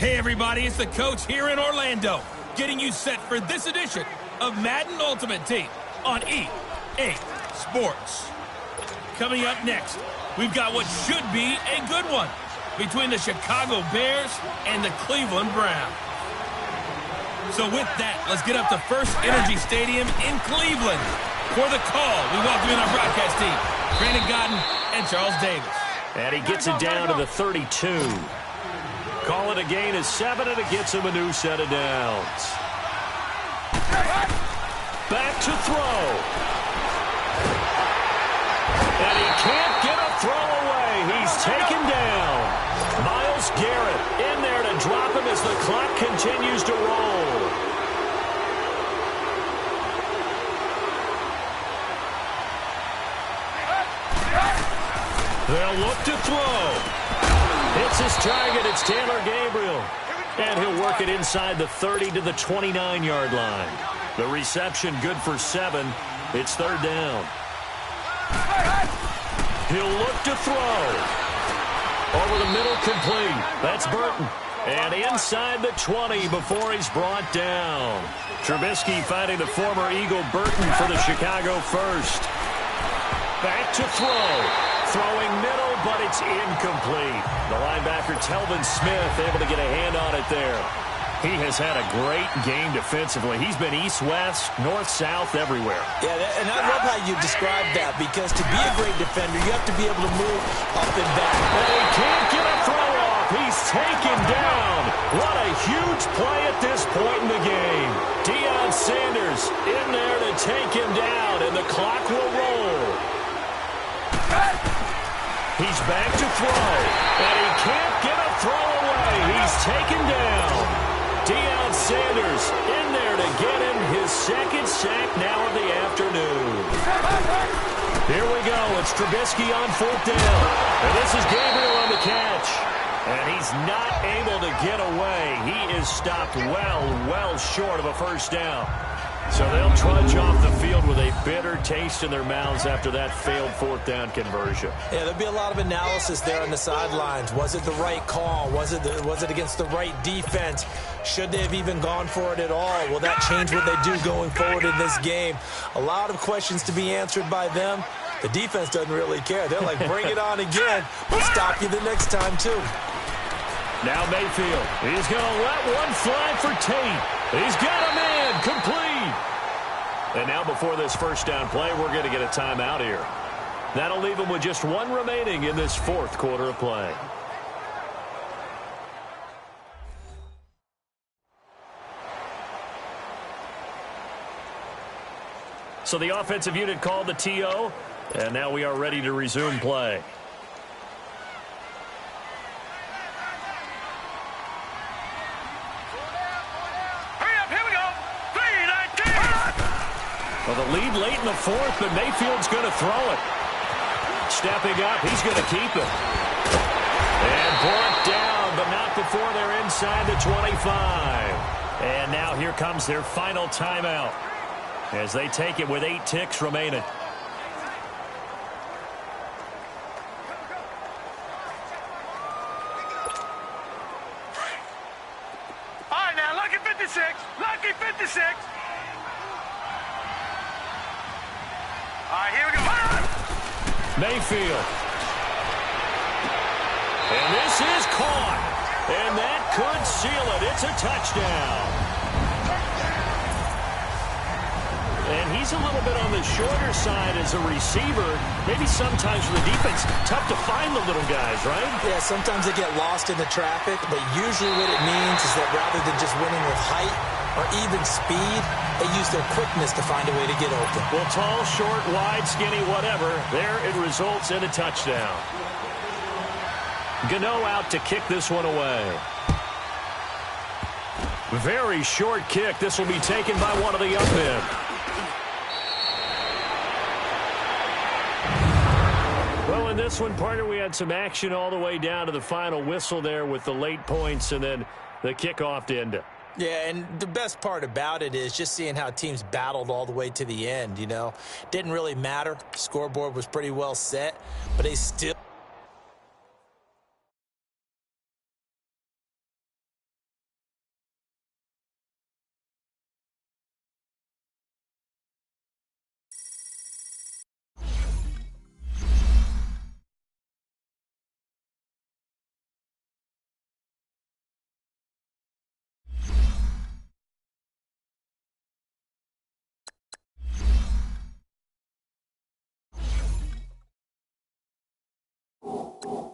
Hey everybody, it's the coach here in Orlando, getting you set for this edition of Madden Ultimate Team on EA Sports. Coming up next, we've got what should be a good one between the Chicago Bears and the Cleveland Browns. So with that, let's get up to First Energy Stadium in Cleveland. For the call, we welcome in our broadcast team, Brandon Godden and Charles Davis. And he gets it down to the 32. Call it a gain of 7, and it gets him a new set of downs. Back to throw. And he can't get a throw away. He's taken down. Myles Garrett in there to drop him as the clock continues to roll. They'll look to throw. Hits his target. It's Taylor Gabriel. And he'll work it inside the 30 to the 29-yard line. The reception good for 7. It's third down. He'll look to throw. Over the middle, complete. That's Burton. And inside the 20 before he's brought down. Trubisky finding the former Eagle Burton for the Chicago first. Back to throw. Throwing middle, but it's incomplete. The linebacker, Telvin Smith, able to get a hand on it there. He has had a great game defensively. He's been east-west, north-south, everywhere. Yeah, and I love how you described that, because to be a great defender, you have to be able to move up and back. And he can't get a throw off. He's taken down. What a huge play at this point in the game. Deion Sanders in there to take him down, and the clock will roll. He's back to throw, and he can't get a throw away. He's taken down. Deion Sanders in there to get him his second sack now of the afternoon. Here we go. It's Trubisky on fourth down. And this is Gabriel on the catch. And he's not able to get away. He is stopped well short of a first down. So they'll trudge off the field with a bitter taste in their mouths after that failed fourth down conversion. Yeah, there'll be a lot of analysis there on the sidelines. Was it the right call? Was it against the right defense? Should they have even gone for it at all? Will that change what they do going forward in this game? A lot of questions to be answered by them. The defense doesn't really care. They're like, bring it on again. We'll stop you the next time, too. Now Mayfield. He's going to let one fly for Tate. He's got a man complete. And now before this first down play, we're going to get a timeout here. That'll leave him with just one remaining in this fourth quarter of play. So the offensive unit called the TO, and now we are ready to resume play. Well, the lead late in the fourth, but Mayfield's going to throw it. Stepping up, he's going to keep it. And brought down, but not before they're inside the 25. And now here comes their final timeout as they take it with 8 ticks remaining. All right, now, lucky 56. Lucky 56. All right, here we go. Mayfield. And this is caught. And that could seal it. It's a touchdown. And he's a little bit on the shorter side as a receiver. Maybe sometimes for the defense, tough to find the little guys, right? Yeah, sometimes they get lost in the traffic, but usually what it means is that rather than just winning with height or even speed, they use their quickness to find a way to get open. Well, tall, short, wide, skinny, whatever, there it results in a touchdown. Gano out to kick this one away. Very short kick. This will be taken by one of the up men. Well, in this one, partner, we had some action all the way down to the final whistle there with the late points and then the kickoff to end it. Yeah, and the best part about it is just seeing how teams battled all the way to the end, you know. Didn't really matter. Scoreboard was pretty well set, but they still you